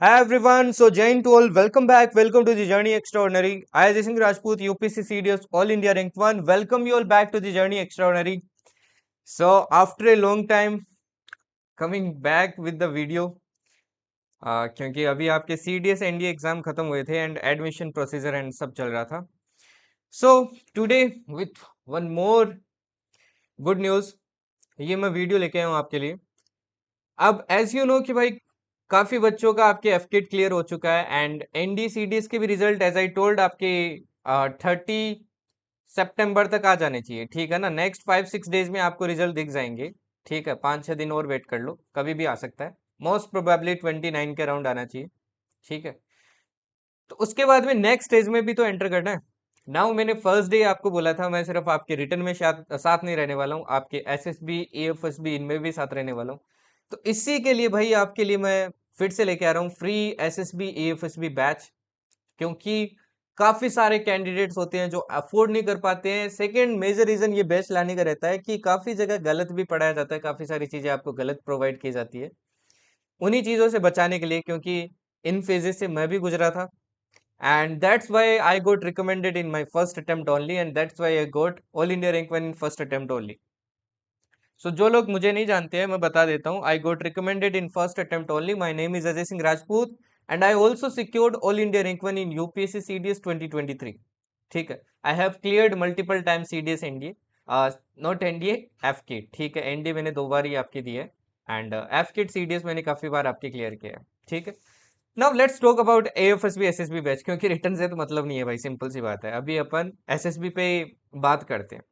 Hi everyone, so Jain to all, welcome to the Journey Extraordinary. I, Ajay Singh Rajput, UPSC CDS All India Rank 1, welcome you all back to the Journey Extraordinary. So, after a long time, coming back with the video, क्योंकि अभी आपके CDS NDA exam खत्म हुए थे and admission procedure and सब चल रहा था. So today with one more good news, ये मैं वीडियो लेके आया हूँ आपके लिए. अब एज यू नो कि भाई काफी बच्चों का आपके एफकेट क्लियर हो चुका है एंड एनडी सीडीएस के भी रिजल्ट एज आई टोल्ड आपके 30 सितंबर तक आ जाने चाहिए. ठीक है ना, नेक्स्ट 5-6 डेज में आपको रिजल्ट दिख जाएंगे. ठीक है, 5-6 दिन और वेट कर लो, कभी भी आ सकता है. मोस्ट प्रोबेबली 29 के अराउंड आना चाहिए. ठीक है, तो उसके बाद में नेक्स्ट स्टेज में भी तो एंटर करना है. नाउ मैंने फर्स्ट डे आपको बोला था मैं सिर्फ आपके रिटर्न में साथ नहीं रहने वाला हूँ, आपके एसएसबी एएफएसबी इनमें भी साथ रहने वाला हूँ. तो इसी के लिए भाई आपके लिए मैं फिर से लेके आ रहा हूँ फ्री एसएसबी एएफएसबी बैच. क्योंकि काफी सारे कैंडिडेट्स होते हैं जो अफोर्ड नहीं कर पाते हैं. सेकंड मेजर रीजन ये बैच लाने का रहता है कि काफी जगह गलत भी पढ़ाया जाता है, काफी सारी चीजें आपको गलत प्रोवाइड की जाती है. उन्हीं चीजों से बचाने के लिए, क्योंकि इन फेजेस से मैं भी गुजरा था, and that's why I got recommended in my first attempt only, and that's why I got all India rank 1 in first attempt only. So जो लोग मुझे नहीं जानते हैं मैं बता देता हूँ, I got recommended in first attempt only. My name is Ajay Singh Rajput and I also secured all India rank 1 in UPSC CDS 2023. ठीक है, I have cleared multiple times CDS NDA, not NDA FKIT. ठीक है, NDA मैंने 2 बार ही आपकी दी है and FKIT CDS मैंने काफी बार आपके क्लियर किया है. ठीक है, now let's talk about AFSB SSB batch, क्योंकि रिटर्न से तो मतलब नहीं है भाई, सिंपल सी बात है. अभी अपन एसएसबी पे बात करते हैं.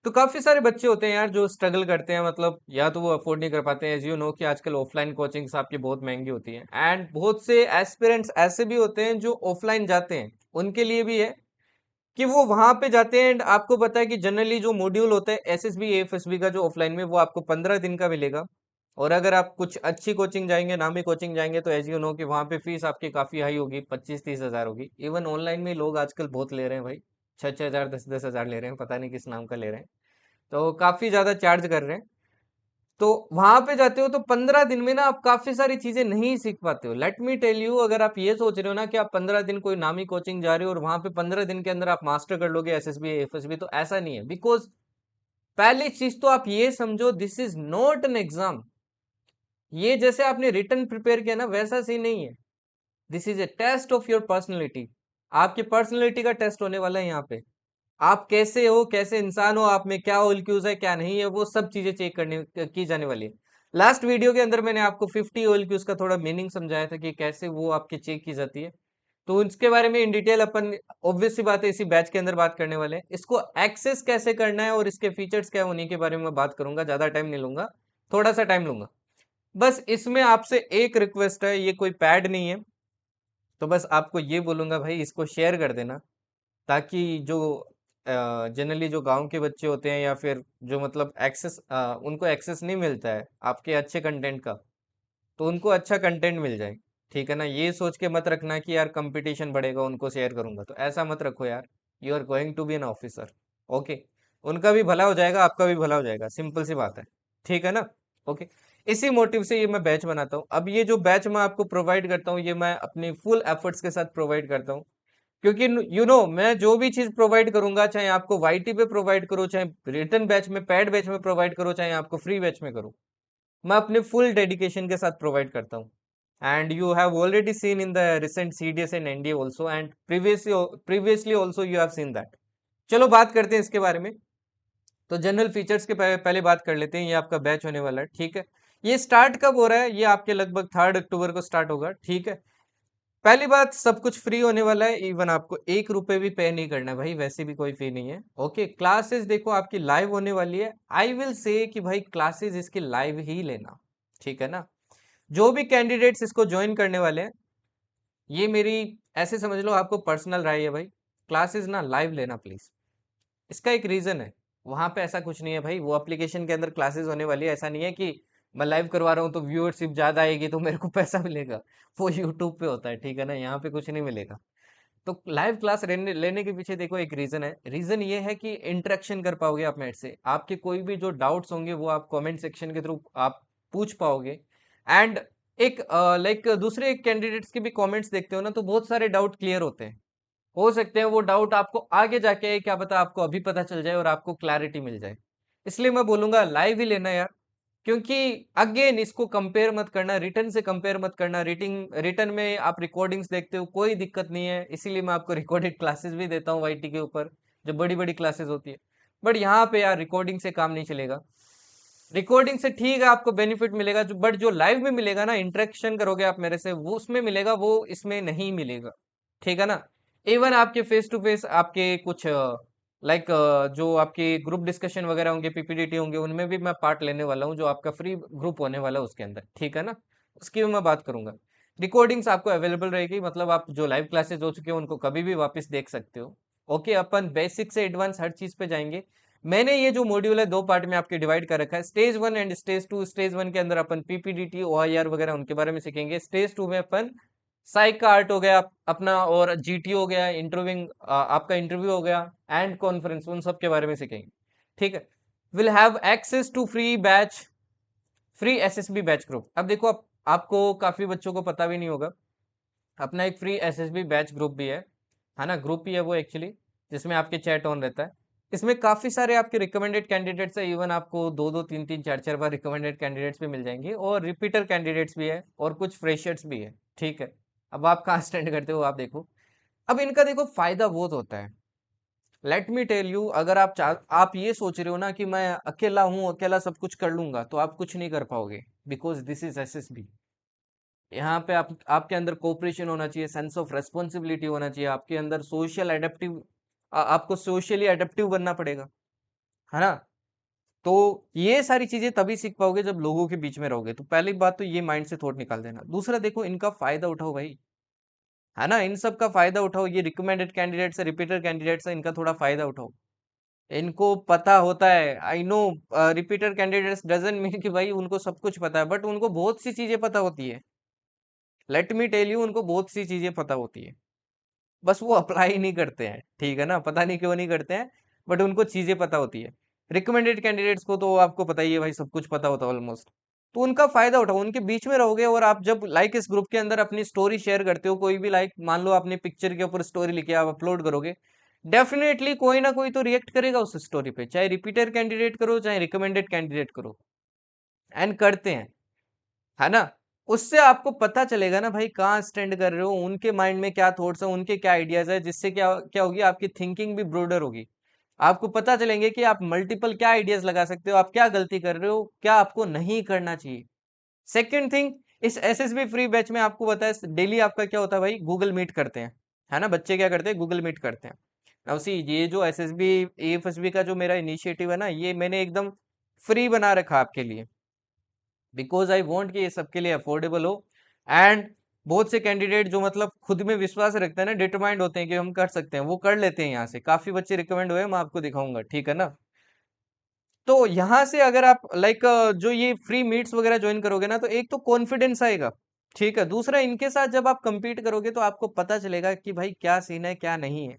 तो काफी सारे बच्चे होते हैं यार जो स्ट्रगल करते हैं, मतलब या तो वो अफोर्ड नहीं कर पाते हैं. एज यू नो कि आजकल ऑफलाइन कोचिंग्स आपकी बहुत महंगी होती हैं एंड बहुत से एस्पिरेंट्स ऐसे भी होते हैं जो ऑफलाइन जाते हैं. उनके लिए भी है कि वो वहां पे जाते हैं एंड आपको पता है कि जनरली जो मॉड्यूल होता है एसएसबी एएफएसबी का जो ऑफलाइन में, वो आपको 15 दिन का मिलेगा. और अगर आप कुछ अच्छी कोचिंग जाएंगे, नामी कोचिंग जाएंगे, तो एज यू नो कि वहां पे फीस आपकी काफी हाई होगी, 25-30 हजार होगी. इवन ऑनलाइन में लोग आजकल बहुत ले रहे हैं भाई, 6-6 हजार 10-10 हजार ले रहे हैं, पता नहीं किस नाम का ले रहे हैं. तो काफी ज्यादा चार्ज कर रहे हैं. तो वहां पे जाते हो तो 15 दिन में ना आप काफी सारी चीजें नहीं सीख पाते हो. लेट मी टेल यू, अगर आप ये सोच रहे हो ना कि आप 15 दिन कोई नामी कोचिंग जा रहे हो और वहां पे 15 दिन के अंदर आप मास्टर कर लोगे एसएसबी एफएसबी, तो ऐसा नहीं है. बिकॉज पहली चीज तो आप ये समझो, this is not an exam. ये जैसे आपने रिटर्न प्रिपेयर किया ना, वैसा सी नहीं है. This is a test of your personality. आपकी पर्सनैलिटी का टेस्ट होने वाला है यहाँ पे. आप कैसे हो, कैसे इंसान हो, आप में क्या ओएलक्यूज है क्या नहीं है, वो सब चीजें चेक करने की जाने वाली है. लास्ट वीडियो के अंदर मैंने आपको 50 ओएलक्यूज का थोड़ा मीनिंग समझाया था कि कैसे वो आपकी चेक की जाती है. तो उसके बारे में इन डिटेल अपन ऑब्वियस सी बात है इसी बैच के अंदर बात करने वाले हैं. इसको एक्सेस कैसे करना है और इसके फीचर्स क्या है उन्हीं के बारे में मैं बात करूंगा. ज्यादा टाइम नहीं लूंगा, थोड़ा सा टाइम लूंगा. बस इसमें आपसे एक रिक्वेस्ट है, ये कोई पैड नहीं है. तो बस आपको ये बोलूंगा भाई, इसको शेयर कर देना, ताकि जो जनरली जो गांव के बच्चे होते हैं या फिर जो मतलब एक्सेस उनको एक्सेस नहीं मिलता है आपके अच्छे कंटेंट का, तो उनको अच्छा कंटेंट मिल जाए. ठीक है ना, ये सोच के मत रखना कि यार कंपटीशन बढ़ेगा उनको शेयर करूंगा, तो ऐसा मत रखो यार. You are going to be an officer. Okay, उनका भी भला हो जाएगा, आपका भी भला हो जाएगा, सिंपल सी बात है. ठीक है ना. ओके, इसी मोटिव से ये मैं बैच बनाता हूँ. अब ये जो बैच मैं आपको प्रोवाइड करता हूँ, ये मैं अपनी फुल एफर्ट्स के साथ प्रोवाइड करता हूँ. क्योंकि यू नो मैं जो भी चीज प्रोवाइड करूंगा, चाहे आपको वाईटी पे प्रोवाइड करूँ, चाहे रिटर्न बैच में पेड बैच में प्रोवाइड करूँ, चाहे आपको फ्री बैच में करूँ, मैं अपने फुल डेडिकेशन के साथ प्रोवाइड करता हूँ. And you have already seen in the recent CDS and NDA also, and previously also you have seen that. चलो बात करते हैं इसके बारे में. तो जनरल फीचर्स के पहले बात कर लेते हैं. ये आपका बैच होने वाला है. ठीक है, ये स्टार्ट कब हो रहा है? ये आपके लगभग 3 अक्टूबर को स्टार्ट होगा. ठीक है, पहली बात, सब कुछ फ्री होने वाला है. इवन आपको 1 रुपए भी पे नहीं करना है भाई, वैसे भी कोई फी नहीं है. ओके, क्लासेस देखो आपकी लाइव होने वाली है. आई विल से कि भाई क्लासेस इसकी लाइव ही लेना. ठीक है ना, जो भी कैंडिडेट्स इसको ज्वाइन करने वाले हैं, ये मेरी ऐसे समझ लो आपको पर्सनल राय है भाई, क्लासेस ना लाइव लेना प्लीज. इसका एक रीजन है, वहां पे ऐसा कुछ नहीं है भाई, वो एप्लीकेशन के अंदर क्लासेस होने वाली है. ऐसा नहीं है कि मैं लाइव करवा रहा हूँ तो व्यूअरशिप ज्यादा आएगी तो मेरे को पैसा मिलेगा. वो यूट्यूब पे होता है. ठीक है ना, यहाँ पे कुछ नहीं मिलेगा. तो लाइव क्लास लेने के पीछे देखो एक रीजन है. रीजन ये है कि इंटरेक्शन कर पाओगे आप मेरे से. आपके कोई भी जो डाउट्स होंगे वो आप कमेंट सेक्शन के थ्रू आप पूछ पाओगे. एंड एक लाइक दूसरे कैंडिडेट्स के भी कमेंट्स देखते हो ना, तो बहुत सारे डाउट क्लियर होते हैं। हो सकते हैं वो डाउट आपको आगे जाके, क्या पता आपको अभी पता चल जाए और आपको क्लैरिटी मिल जाए। इसलिए मैं बोलूंगा लाइव ही लेना यार, क्योंकि अगेन इसको कंपेयर मत करना, रिटर्न से कंपेयर मत करना। रिटर्न में आप रिकॉर्डिंग्स देखते हो, कोई दिक्कत नहीं है, इसीलिए मैं आपको रिकॉर्डेड क्लासेस भी देता हूँ वाईटी के ऊपर, जो बड़ी बड़ी क्लासेस होती है। बट यहाँ पे यार रिकॉर्डिंग से काम नहीं चलेगा। रिकॉर्डिंग से ठीक है आपको बेनिफिट मिलेगा, जो बट जो लाइव में मिलेगा ना, इंटरेक्शन करोगे आप मेरे से, वो उसमें मिलेगा, वो इसमें नहीं मिलेगा। ठीक है ना। इवन आपके फेस टू फेस आपके कुछ लाइक जो आपके ग्रुप डिस्कशन वगैरह होंगे, पीपीडीटी होंगे, उनमें भी मैं पार्ट लेने वाला हूँ, जो आपका फ्री ग्रुप होने वाला है उसके अंदर। ठीक है ना। उसकी भी मैं बात करूंगा। रिकॉर्डिंग्स आपको अवेलेबल रहेगी, मतलब आप जो लाइव क्लासेस हो चुके हैं उनको कभी भी वापस देख सकते हो। ओके, अपन बेसिक से एडवांस हर चीज पे जाएंगे। मैंने ये जो मॉड्यूल है दो पार्ट में आपके डिवाइड कर रखा है, स्टेज 1 एंड स्टेज 2। स्टेज 1 के अंदर अपन पीपीडीटी ओआईआर वगैरह उनके बारे में सीखेंगे। स्टेज 2 में अपन साइक का आर्ट हो गया अपना, और जीटी हो गया, इंटरव्यूइंग आपका इंटरव्यू हो गया, एंड कॉन्फ्रेंस, उन सब के बारे में सीखेंगे। ठीक है। Will have access to free batch, free SSB batch group. अब देखो, आपको काफी बच्चों को पता भी नहीं होगा, अपना एक फ्री एसएसबी बैच ग्रुप भी है ना, ग्रुप ही है वो एक्चुअली, जिसमें आपके चैट ऑन रहता है। इसमें काफी सारे आपके रिकमेंडेड कैंडिडेट्स है, इवन आपको दो दो तीन तीन चार चार बार रिकमेंडेड कैंडिडेट्स भी मिल जाएंगे, और रिपीटर कैंडिडेट्स भी है, और कुछ फ्रेशर्स भी है। ठीक है। अब आप कहाँ स्टैंड करते हो आप देखो। अब इनका देखो फायदा बहुत होता है। लेट मी टेल यू, अगर आप ये सोच रहे हो ना कि मैं अकेला हूँ, अकेला सब कुछ कर लूंगा, तो आप कुछ नहीं कर पाओगे, बिकॉज दिस इज एसएसबी। यहाँ पे आपके अंदर कोऑपरेशन होना चाहिए, सेंस ऑफ रेस्पॉन्सिबिलिटी होना चाहिए, आपके अंदर सोशल एडेप्टिव, आपको सोशली एडेप्टिव बनना पड़ेगा, है ना। तो ये सारी चीजें तभी सीख पाओगे जब लोगों के बीच में रहोगे। तो पहली बात तो ये माइंड से थॉट निकाल देना। दूसरा, देखो इनका फायदा उठाओ भाई, है ना, इन सब का फायदा उठाओ। ये रिकमेंडेड कैंडिडेट्स है, रिपीटर कैंडिडेट्स है, इनका थोड़ा फायदा उठाओ। इनको पता होता है, I know, repeater candidates doesn't mean कि भाई उनको सब कुछ पता है, बट उनको बहुत सी चीजें पता होती है। लेट मी टेल यू, उनको बहुत सी चीजें पता होती है, बस वो अप्लाई नहीं करते हैं। ठीक है ना, पता नहीं क्यों नहीं करते हैं, बट उनको चीजें पता होती है। रिकमेंडेड कैंडिडेट्स को तो आपको पता ही है भाई, सब कुछ पता होता है ऑलमोस्ट। तो उनका फायदा उठाओ, उनके बीच में रहोगे, और आप जब लाइक इस ग्रुप के अंदर अपनी स्टोरी शेयर करते हो, कोई भी लाइक मान लो आपने पिक्चर के ऊपर स्टोरी लिखी, आप अपलोड करोगे, डेफिनेटली कोई ना कोई तो रिएक्ट करेगा उस स्टोरी पे, चाहे रिपीटर कैंडिडेट करो चाहे रिकमेंडेड कैंडिडेट करो, एंड करते हैं, है ना। उससे आपको पता चलेगा ना भाई कहाँ स्टैंड कर रहे हो, उनके माइंड में क्या थॉट्स है, उनके क्या आइडियाज है, जिससे क्या क्या होगी, आपकी थिंकिंग भी ब्रॉडर होगी। आपको पता चलेंगे कि आप मल्टीपल क्या आइडियाज लगा सकते हो, आप क्या गलती कर रहे हो, क्या आपको नहीं करना चाहिए। सेकेंड थिंग, इस एसएसबी फ्री बैच में आपको बताया डेली आपका क्या होता है भाई, गूगल मीट करते हैं, है ना। बच्चे क्या करते हैं, गूगल मीट करते हैं। अब सी, ये जो एसएसबी एएफएसबी का जो मेरा इनिशिएटिव है ना, ये मैंने एकदम फ्री बना रखा आपके लिए, बिकॉज आई वॉन्ट कि ये सबके लिए अफोर्डेबल हो। एंड बहुत से कैंडिडेट जो मतलब खुद में विश्वास रखते हैं ना, डिटरमाइंड होते हैं कि हम कर सकते हैं, वो कर लेते हैं। यहाँ से काफी बच्चे रिकमेंड हुए, मैं आपको दिखाऊंगा। ठीक है ना। तो यहाँ से अगर आप लाइक जो ये फ्री मीट्स वगैरह ज्वाइन करोगे ना, तो एक तो कॉन्फिडेंस आएगा। ठीक है। दूसरा, इनके साथ जब आप compete करोगे तो आपको पता चलेगा कि भाई क्या सीन है क्या नहीं है,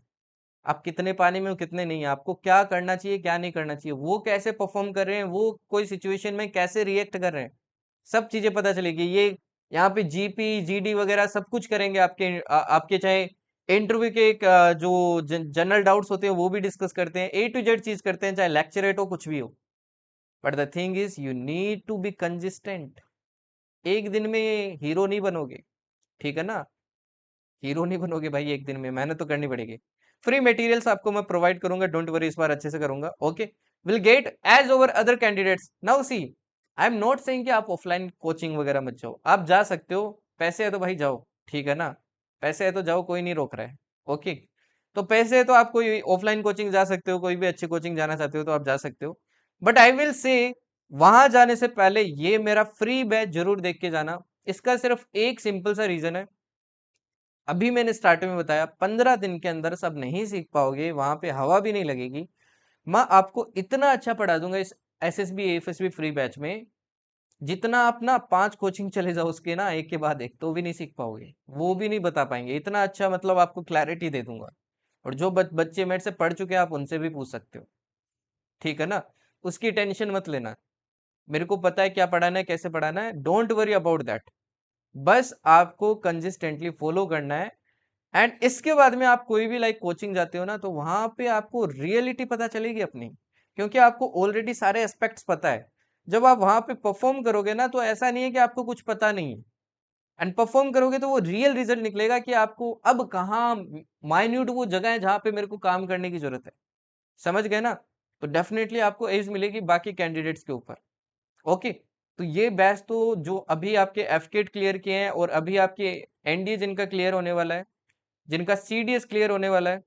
आप कितने पानी में हो कितने नहीं है, आपको क्या करना चाहिए क्या नहीं करना चाहिए, वो कैसे परफॉर्म कर रहे हैं, वो कोई सिचुएशन में कैसे रिएक्ट कर रहे हैं, सब चीजें पता चलेगी। ये यहाँ पे जीपी जीडी वगैरह सब कुछ करेंगे, आपके चाहे इंटरव्यू के एक जो जनरल डाउट्स होते हैं वो भी डिस्कस करते हैं, ए टू जेड चीज करते हैं, चाहे लेक्चरेट हो कुछ भी हो। But the thing is you need to be consistent. एक दिन में हीरो नहीं बनोगे। ठीक है ना। हीरो नहीं बनोगे भाई एक दिन में, मेहनत तो करनी पड़ेगी। फ्री मटेरियल्स आपको मैं प्रोवाइड करूंगा, डोंट वरी, इस बार अच्छे से करूंगा। Okay, will get edge over other candidates. Now see, I am not saying कि आप ऑफलाइन कोचिंग वगैरह मत जाओ, आप जा सकते हो, पैसे है तो भाई जाओ। ठीक है ना, पैसे है तो जाओ, कोई नहीं रोक रहा है। ओके, तो पैसे है तो आप कोई ऑफलाइन कोचिंग जा सकते हो, कोई भी अच्छी कोचिंग जाना चाहते हो तो आप जा सकते हो। बट आई विल से, वहां जाने से पहले ये मेरा फ्री बैच जरूर देख के जाना। इसका सिर्फ एक सिंपल सा रीजन है, अभी मैंने स्टार्टिंग में बताया, 15 दिन के अंदर सब नहीं सीख पाओगे, वहां पे हवा भी नहीं लगेगी। मैं आपको इतना अच्छा पढ़ा दूंगा इस एसएसबी एफएसबी फ्री बैच में, जितना आप ना 5 कोचिंग चले जाओ उसके ना एक के बाद एक, तो भी नहीं सीख पाओगे, वो भी नहीं बता पाएंगे। इतना अच्छा मतलब आपको क्लैरिटी दे दूंगा। और जो बच्चे मेरे से पढ़ चुके हैं आप उनसे भी पूछ सकते हो। ठीक है ना, उसकी टेंशन मत लेना, मेरे को पता है क्या पढ़ाना है कैसे पढ़ाना है, डोंट वरी अबाउट दैट। बस आपको कंसिस्टेंटली फॉलो करना है। एंड इसके बाद में आप कोई भी लाइक कोचिंग जाते हो ना, तो वहां पे आपको रियलिटी पता चलेगी अपनी, क्योंकि आपको ऑलरेडी सारे एस्पेक्ट्स पता है। जब आप वहां पे परफॉर्म करोगे ना, तो ऐसा नहीं है कि आपको कुछ पता नहीं है। एंड परफॉर्म करोगे तो वो रियल रिजल्ट निकलेगा कि आपको अब कहाँ माइन्यूट वो जगह है जहां पे मेरे को काम करने की जरूरत है। समझ गए ना? तो डेफिनेटली आपको एज मिलेगी बाकी कैंडिडेट्स के ऊपर। ओके। तो ये बैच तो जो अभी आपके एफकेट क्लियर किए हैं और अभी आपके एनडीए जिनका क्लियर होने वाला है, जिनका सीडीएस क्लियर होने वाला है,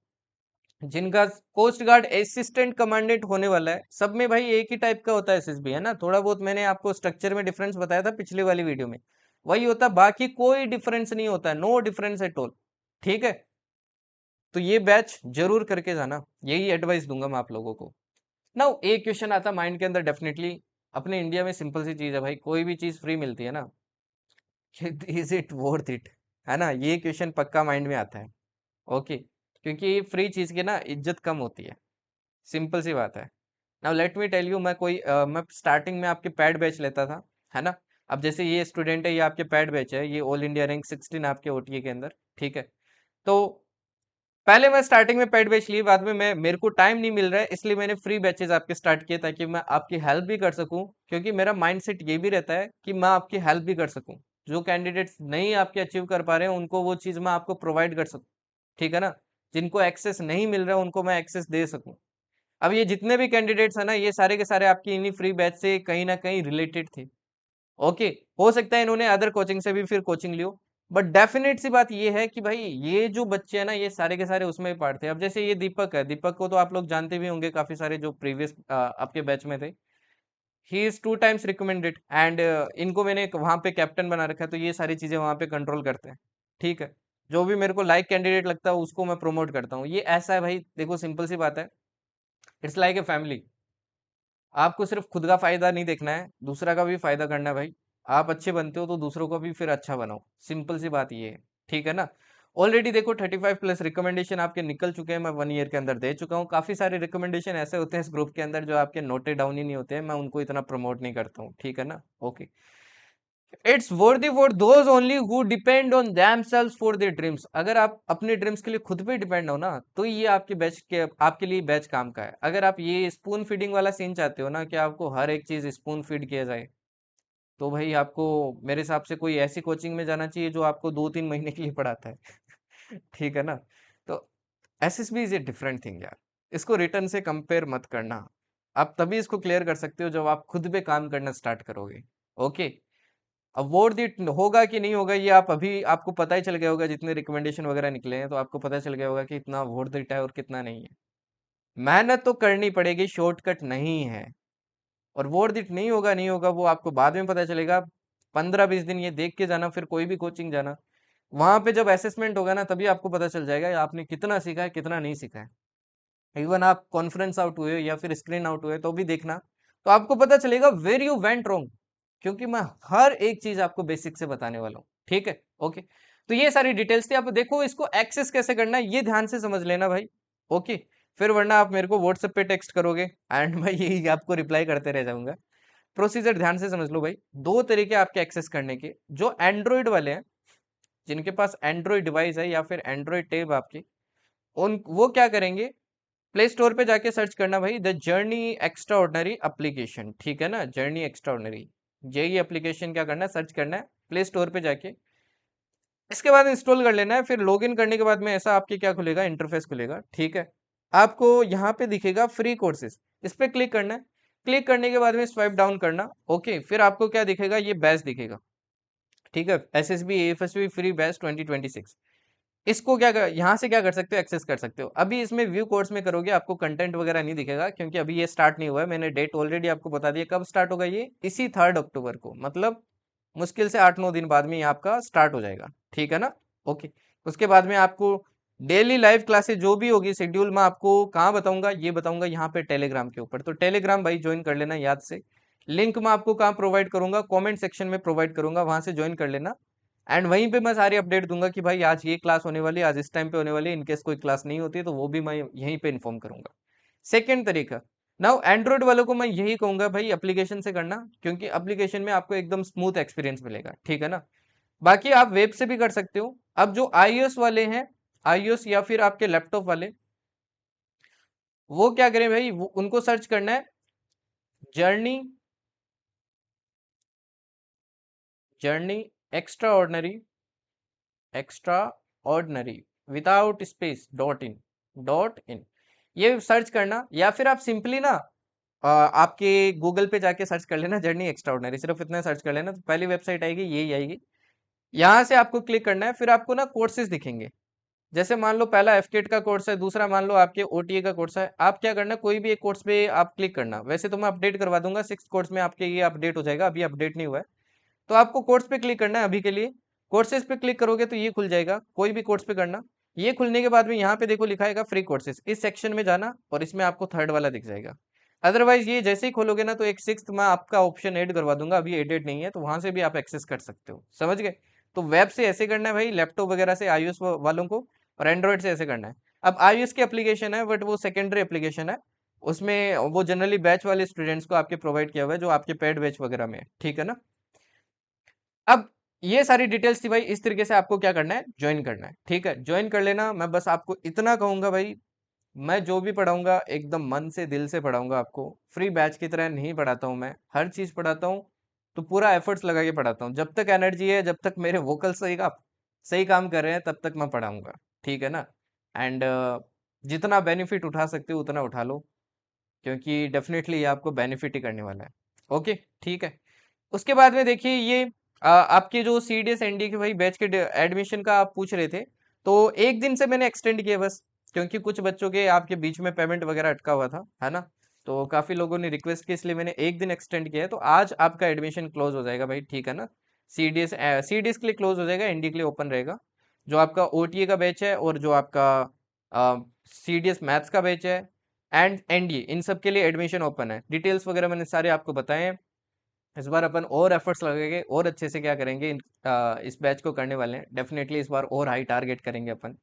जिनका कोस्ट गार्ड असिस्टेंट कमांडेंट होने वाला है, सब में भाई एक ही टाइप का होता है एसएसबी, है ना? थोड़ा बहुत मैंने आपको स्ट्रक्चर में डिफरेंस बताया था पिछली वाली वीडियो में, वही होता है, बाकी कोई डिफरेंस नहीं होता है, नो डिफरेंस एट ऑल। ठीक है? तो ये बैच जरूर करके जाना, यही एडवाइस दूंगा मैं आप लोगों को। नाउ एक क्वेश्चन आता माइंड के अंदर डेफिनेटली, अपने इंडिया में सिंपल सी चीज है भाई, कोई भी चीज फ्री मिलती है ना, इज इट वर्थ इट, है ना? ये क्वेश्चन पक्का माइंड में आता है। ओके। क्योंकि फ्री चीज की ना इज्जत कम होती है, सिंपल सी बात है। Now let me tell you, मैं स्टार्टिंग में आपके पैड बैच लेता था, है ना? अब जैसे ये स्टूडेंट है, ये आपके पैड बैच है, ये ऑल इंडिया रैंक 16 आपके ओटीए के अंदर। ठीक है? तो पहले मैं स्टार्टिंग में पेड बैच ली, बाद में मैं मेरे को टाइम नहीं मिल रहा है, इसलिए मैंने फ्री बैचेस आपके स्टार्ट किए, ताकि मैं आपकी हेल्प भी कर सकूं, क्योंकि मेरा माइंडसेट ये भी रहता है कि मैं आपकी हेल्प भी कर सकूं। जो कैंडिडेट्स नहीं आपके अचीव कर पा रहे हैं, उनको वो चीज़ मैं आपको प्रोवाइड कर सकूं। ठीक है ना? जिनको एक्सेस नहीं मिल रहा है, उनको मैं एक्सेस दे सकूं। अब ये जितने भी कैंडिडेट्स हैं ना, ये सारे के सारे आपकी इन्हीं फ्री बैच से कहीं ना कहीं रिलेटेड थे। ओके। हो सकता है इन्होंने अदर कोचिंग से भी फिर कोचिंग लियो, बट डेफिनेट सी बात ये है कि भाई ये जो बच्चे हैं ना, ये सारे के सारे उसमें ही पढ़ते हैं। अब जैसे ये दीपक है, दीपक को तो आप लोग जानते भी होंगे, काफी सारे जो प्रीवियस आपके बैच में थे। He is 2 times recommended, and इनको मैंने वहां पे कैप्टन बना रखा है, तो ये सारी चीजें वहां पे कंट्रोल करते हैं। ठीक है? जो भी मेरे को लाइक कैंडिडेट लगता है, उसको मैं प्रमोट करता हूँ। ये ऐसा है भाई, देखो सिंपल सी बात है, इट्स लाइक ए फैमिली। आपको सिर्फ खुद का फायदा नहीं देखना है, दूसरा का भी फायदा करना है भाई। आप अच्छे बनते हो तो दूसरों को भी फिर अच्छा बनाओ, सिंपल सी बात ये है। ठीक है ना? ऑलरेडी देखो 35+ रिकमेंडेशन आपके निकल चुके हैं, मैं 1 ईयर के अंदर दे चुका हूँ। काफी सारे रिकमेंडेशन ऐसे होते हैं इस ग्रुप के अंदर जो आपके नोटेड डाउन ही नहीं होते हैं, मैं उनको इतना प्रमोट नहीं करता हूँ। ठीक है ना? ओके। इट्स वर्दी for those only who depend on themselves for their dreams. अगर आप अपने ड्रीम्स के लिए खुद पे डिपेंड हो ना, तो ये आपके बैच के आपके लिए बैच काम का है। अगर आप ये स्पून फीडिंग वाला सीन चाहते हो ना, कि आपको हर एक चीज स्पून फीड किया जाए, तो भाई आपको मेरे हिसाब से कोई ऐसी कोचिंग में जाना चाहिए जो आपको 2-3 महीने के लिए पढ़ाता है। ठीक है ना? तो SSB is a different thing यार, इसको रिटर्न से कंपेयर मत करना। आप तभी इसको क्लियर कर सकते हो जब आप खुद पे काम करना स्टार्ट करोगे। ओके। अब वर्थ इट होगा कि नहीं होगा, ये आप अभी आपको पता ही चल गया होगा, जितने रिकमेंडेशन वगैरह निकले हैं, तो आपको पता चल गया होगा कि इतना वर्थ इट है और कितना नहीं है। मेहनत तो करनी पड़ेगी, शॉर्टकट नहीं है। और वर्थ इट नहीं होगा, नहीं होगा, वो आपको बाद में पता चलेगा। 15-20 दिन ये देख के जाना, फिर कोई भी कोचिंग जाना, वहां पे जब असेसमेंट होगा ना, तभी आपको पता चल जाएगा आपने कितना सीखा है, कितना नहीं सीखा है। इवन आप कॉन्फ्रेंस आउट हुए या फिर स्क्रीन आउट हुए, तो भी देखना, तो आपको पता चलेगा वेर यू वेंट रॉन्ग, क्योंकि मैं हर एक चीज आपको बेसिक से बताने वाला हूँ। ठीक है? ओके। तो ये सारी डिटेल्स थी, आप देखो इसको एक्सेस कैसे करना है, ये ध्यान से समझ लेना भाई। ओके। फिर वरना आप मेरे को व्हाट्सएप पे टेक्स्ट करोगे, एंड मैं यही आपको रिप्लाई करते रह जाऊंगा। प्रोसीजर ध्यान से समझ लो भाई। 2 तरीके आपके एक्सेस करने के, जो एंड्रॉइड वाले हैं, जिनके पास एंड्रॉइड डिवाइस है या फिर एंड्रॉइड टैब आपकी, उन वो क्या करेंगे, प्ले स्टोर पे जाके सर्च करना भाई, the journey extra ordinary application. ठीक है ना? जर्नी एक्स्ट्रा ऑर्डनरी, यही एप्लीकेशन क्या करना है, सर्च करना है प्ले स्टोर पे जाके। इसके बाद इंस्टॉल कर लेना है। फिर लॉगिन करने के बाद में ऐसा आपके क्या खुलेगा, इंटरफेस खुलेगा। ठीक है? आपको यहाँ पे दिखेगा फ्री कोर्सेज, इस पे क्लिक करना है। क्लिक करने के बाद में स्वाइप डाउन करना। ओके। फिर आपको क्या दिखेगा, ये बैच दिखेगा। ठीक है? SSB AFSB free batch 2026। इसको यहाँ से क्या कर सकते हो, एक्सेस कर सकते हो। अभी इसमें व्यू कोर्स में करोगे, आपको कंटेंट वगैरह नहीं दिखेगा, क्योंकि अभी ये स्टार्ट नहीं हुआ है। मैंने डेट ऑलरेडी आपको बता दिया कब स्टार्ट होगा, ये इसी 3 अक्टूबर को, मतलब मुश्किल से 8-9 दिन बाद में ये आपका स्टार्ट हो जाएगा। ठीक है ना? ओके। उसके बाद में आपको डेली लाइव क्लासेस जो भी होगी शेड्यूल, मैं आपको कहाँ बताऊंगा, ये बताऊंगा यहाँ पे टेलीग्राम के ऊपर। तो टेलीग्राम भाई ज्वाइन कर लेना याद से। लिंक मैं आपको कहाँ प्रोवाइड करूंगा, कमेंट सेक्शन में प्रोवाइड करूंगा, वहां से ज्वाइन कर लेना। एंड वहीं पे मैं सारी अपडेट दूंगा कि भाई आज ये क्लास होने वाली है, आज इस टाइम पे होने वाली है। इनकेस कोई क्लास नहीं होती है तो वो भी मैं यहीं पे इन्फॉर्म करूंगा। सेकेंड तरीका, नाउ एंड्रॉइड वालों को मैं यही कहूंगा भाई, एप्लीकेशन से करना, क्योंकि एप्लीकेशन में आपको एकदम स्मूथ एक्सपीरियंस मिलेगा। ठीक है ना? बाकी आप वेब से भी कर सकते हो। अब जो iOS वाले हैं, iOS या फिर आपके लैपटॉप वाले, वो क्या करें भाई, वो उनको सर्च करना है journey, journey extra ordinary, extra ordinary without space, dot in ये सर्च करना, या फिर आप सिंपली ना आपके गूगल पे जाके सर्च कर लेना जर्नी एक्स्ट्रा ऑर्डनरी, सिर्फ इतना सर्च कर लेना तो पहली वेबसाइट आएगी, यही आएगी। यहाँ से आपको क्लिक करना है, फिर आपको ना कोर्सेज दिखेंगे। जैसे मान लो पहला एफकेट का कोर्स है, दूसरा मान लो आपके ओटीए का कोर्स है। आप क्या करना, कोई भी एक कोर्स पे आप क्लिक करना। वैसे तो मैं अपडेट करवा दूंगा, 6 कोर्स में आपके ये अपडेट हो जाएगा, अभी अपडेट नहीं हुआ है। तो आपको कोर्स पे क्लिक करना है अभी के लिए। कोर्सेज पे क्लिक करोगे तो ये खुल जाएगा, कोई भी कोर्स पे करना। ये खुलने के बाद में यहाँ पे देखो लिखा है फ्री कोर्सेज, इस सेक्शन में जाना और इसमें आपको थर्ड वाला दिख जाएगा। अदरवाइज ये जैसे ही खोलोगे ना तो एक सिक्स्थ में आपका ऑप्शन ऐड करवा दूंगा, अभी एडेड नहीं है, तो वहां से भी आप एक्सेस कर सकते हो, समझ गए। तो वेब से ऐसे करना है भाई, लैपटॉप वगैरह से आईओएस वालों को, और एंड्रॉइड से ऐसे करना है। अब आईओएस की एप्लीकेशन है बट वो सेकेंडरी एप्लीकेशन है, उसमें वो जनरली बैच वाले स्टूडेंट्स को आपके प्रोवाइड किया हुआ है, जो आपके पेड बैच वगैरह में है, ठीक है ना। अब ये सारी डिटेल्स थी भाई, इस तरीके से आपको क्या करना है, ज्वाइन करना है, ठीक है। ज्वाइन कर लेना। मैं बस आपको इतना कहूंगा भाई, मैं जो भी पढ़ाऊंगा एकदम मन से दिल से पढ़ाऊंगा आपको। फ्री बैच की तरह नहीं पढ़ाता हूँ, मैं हर चीज पढ़ाता हूँ तो पूरा एफर्ट्स लगा के पढ़ाता हूँ। जब तक एनर्जी है, जब तक मेरे वोकल सही काम कर रहे हैं, तब तक मैं पढ़ाऊंगा, ठीक है ना। एंड जितना बेनिफिट उठा सकते हो उतना उठा लो, क्योंकि डेफिनेटली ये आपको बेनिफिट ही करने वाला है। ओके, ठीक है। उसके बाद में देखिए ये आपके जो सीडीएस एनडी के भाई बैच के एडमिशन का आप पूछ रहे थे, तो एक दिन से मैंने एक्सटेंड किया बस, क्योंकि कुछ बच्चों के आपके बीच में पेमेंट वगैरह अटका हुआ था, है ना। तो काफी लोगों ने रिक्वेस्ट की, इसलिए मैंने एक दिन एक्सटेंड किया है। तो आज आपका एडमिशन क्लोज हो जाएगा भाई, ठीक है ना। सीडीएस सीडीएस के लिए क्लोज हो जाएगा, एनडी के लिए ओपन रहेगा। जो आपका ओटीए का बैच है और जो आपका सीडीएस मैथ्स का बैच है एंड एनडीए, इन सब के लिए एडमिशन ओपन है। डिटेल्स वगैरह मैंने सारे आपको बताए हैं। इस बार अपन और एफर्ट्स लगेंगे और अच्छे से क्या करेंगे, इस बैच को करने वाले हैं डेफिनेटली। इस बार और हाई टारगेट करेंगे अपन।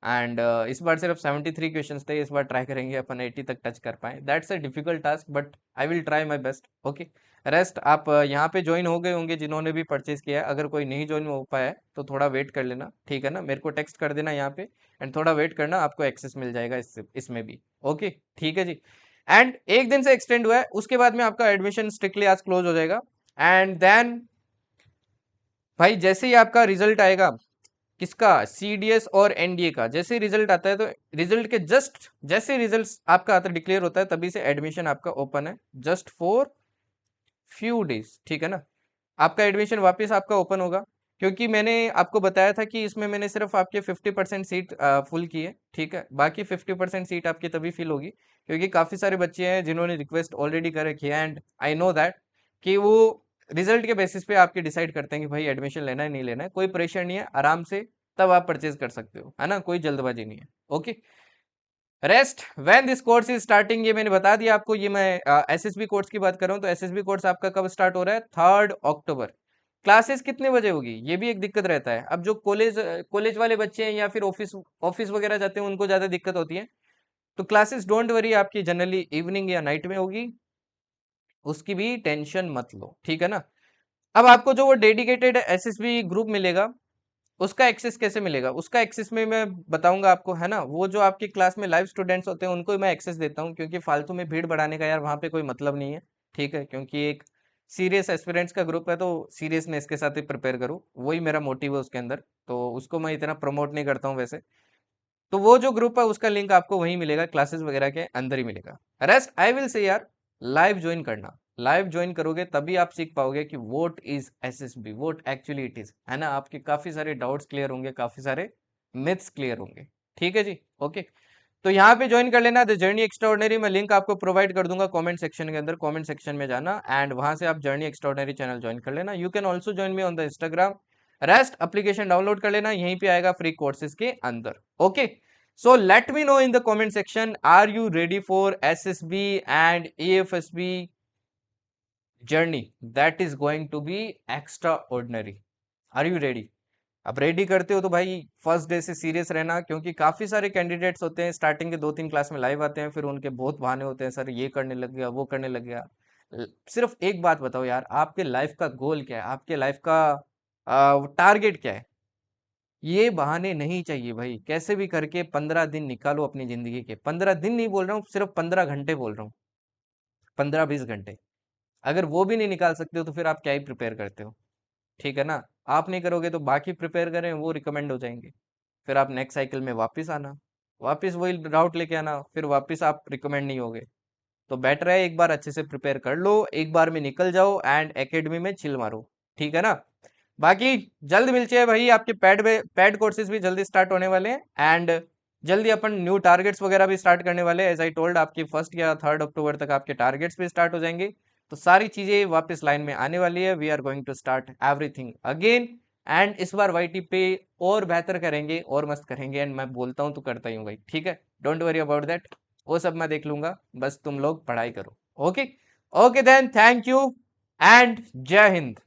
एंड इस बार सिर्फ 73 क्वेश्चंस थे, इस बार ट्राई करेंगे अपन 80 तक टच कर पाए। That's a difficult task but I will try my best. Okay, rest आप यहाँ पे ज्वाइन हो गए होंगे जिन्होंने भी परचेज किया है। अगर कोई नहीं ज्वाइन हो पाया है तो थोड़ा वेट कर लेना, ठीक है ना। मेरे को टेक्स्ट कर देना यहाँ पे, एंड थोड़ा वेट करना, आपको एक्सेस मिल जाएगा इसमें भी। ओके, ठीक है जी। एंड एक दिन से एक्सटेंड हुआ है, उसके बाद में आपका एडमिशन स्ट्रिक्टली आज क्लोज हो जाएगा। एंड देन भाई जैसे ही आपका रिजल्ट आएगा, किसका, सीडीएस और एनडीए का, जैसे रिजल्ट आता है तो रिजल्ट के जस्ट जैसे रिजल्ट आपका आता डिक्लेयर होता है, तभी से एडमिशन आपका ओपन है, जस्ट फॉर फ्यू डेज, ठीक है ना। आपका एडमिशन वापस आपका ओपन होगा, क्योंकि मैंने आपको बताया था कि इसमें मैंने सिर्फ आपके 50% सीट फुल की है, ठीक है। बाकी 50% सीट आपकी तभी फिल होगी, क्योंकि काफ़ी सारे बच्चे हैं जिन्होंने रिक्वेस्ट ऑलरेडी कर रखी है, एंड आई नो दैट कि वो रिजल्ट के बेसिस पे आपके डिसाइड करते हैं कि भाई एडमिशन लेना है नहीं लेना है। कोई प्रेशर नहीं है, आराम से तब आप परचेज कर सकते हो, है ना, कोई जल्दबाजी नहीं है। Okay, rest when this course is starting, ये मैंने बता दिया आपको। ये मैं एसएसबी कोर्स की बात कर रहा हूँ, तो एसएसबी कोर्स आपका कब स्टार्ट हो रहा है, 3 अक्टूबर। क्लासेस कितने बजे होगी, ये भी एक दिक्कत रहता है। अब जो कॉलेज वाले बच्चे हैं या फिर ऑफिस ऑफिस वगैरह जाते हैं, उनको ज्यादा दिक्कत होती है। तो क्लासेस डोंट वरी, आपकी जनरली इवनिंग या नाइट में होगी, उसकी भी टेंशन मत लो, ठीक है ना। अब आपको जो वो डेडिकेटेड एसएसबी ग्रुप मिलेगा, उसका एक्सेस कैसे मिलेगा, उसका एक्सेस में मैं बताऊंगा आपको, है ना। वो जो आपकी क्लास में लाइव स्टूडेंट्स होते हैं उनको मैं एक्सेस देता हूँ, क्योंकि फालतू में भीड़ बढ़ाने का यार वहाँ पे कोई मतलब नहीं है, ठीक है। क्योंकि एक सीरियस एस्पिरेंट्स का ग्रुप है, तो सीरियसनेस के साथ ही प्रिपेयर करूँ, वही मेरा मोटिव है उसके अंदर। तो उसको मैं इतना प्रमोट नहीं करता हूँ वैसे। तो वो जो ग्रुप है उसका लिंक आपको वहीं मिलेगा, क्लासेस वगैरह के अंदर ही मिलेगा। रेस्ट आई विल से यार, लाइव ज्वाइन करना। लाइव ज्वाइन करोगे तभी आप सीख पाओगे कि what is SSB, what actually it is, है ना। आपके काफी सारे डाउट्स क्लियर होंगे, काफी सारे मिथ्स क्लियर होंगे, ठीक है जी। ओके, तो यहाँ पे ज्वाइन कर लेना द जर्नी एक्स्ट्राऑर्डिनरी। मैं लिंक आपको प्रोवाइड कर दूंगा कमेंट सेक्शन के अंदर, कमेंट सेक्शन में जाना एंड वहां से आप जर्नी एक्स्ट्राऑर्डिनरी चैनल ज्वाइन कर लेना। You can also join me on the Instagram. Rest application download कर लेना, यहीं पे आएगा फ्री कोर्सेज के अंदर। Okay, so let me know in the comment section, are you ready for SSB and AFSB journey that is going to be extraordinary? Are you ready? अब ready करते हो तो भाई फर्स्ट डे से serious रहना, क्योंकि काफी सारे कैंडिडेट्स होते हैं स्टार्टिंग के 2-3 क्लास में लाइव आते हैं, फिर उनके बहुत बहाने होते हैं, सर ये करने लग गया, वो करने लग गया। सिर्फ एक बात बताओ यार, आपके लाइफ का गोल क्या है, आपके लाइफ का टारगेट क्या है, ये बहाने नहीं चाहिए भाई। कैसे भी करके 15 दिन निकालो अपनी जिंदगी के। 15 दिन नहीं बोल रहा हूँ, सिर्फ 15 घंटे बोल रहा हूँ, 15-20 घंटे। अगर वो भी नहीं निकाल सकते हो तो फिर आप क्या ही प्रिपेयर करते हो। ठीक है ना। आप नहीं करोगे तो बाकी प्रिपेयर करें, वो रिकमेंड हो जाएंगे। फिर आप नेक्स्ट साइकिल में वापस आना, वापस वही राउट लेके आना, फिर वापस आप रिकमेंड नहीं होगे। तो बेटर है एक बार अच्छे से प्रिपेयर कर लो, एक बार में निकल जाओ एंड एकेडमी में चिल मारो। ठीक है ना। बाकी जल्द मिलते हैं भाई, आपके पैड कोर्सेज भी जल्दी स्टार्ट होने वाले हैं एंड जल्दी अपन न्यू टारगेट्स वगैरह भी स्टार्ट करने वाले हैं। एज आई टोल्ड, आपकी 1 या 3 अक्टूबर तक आपके टारगेट्स भी स्टार्ट हो जाएंगे। तो सारी चीजें वापस लाइन में आने वाली है। We are going to start everything again and इस बार वाईटी पे और बेहतर करेंगे और मस्त करेंगे। एंड मैं बोलता हूँ तो करता ही हूँ भाई। ठीक है, डोंट वरी अबाउट दैट, वो सब मैं देख लूंगा, बस तुम लोग पढ़ाई करो। Okay, okay then, thank you and जय हिंद।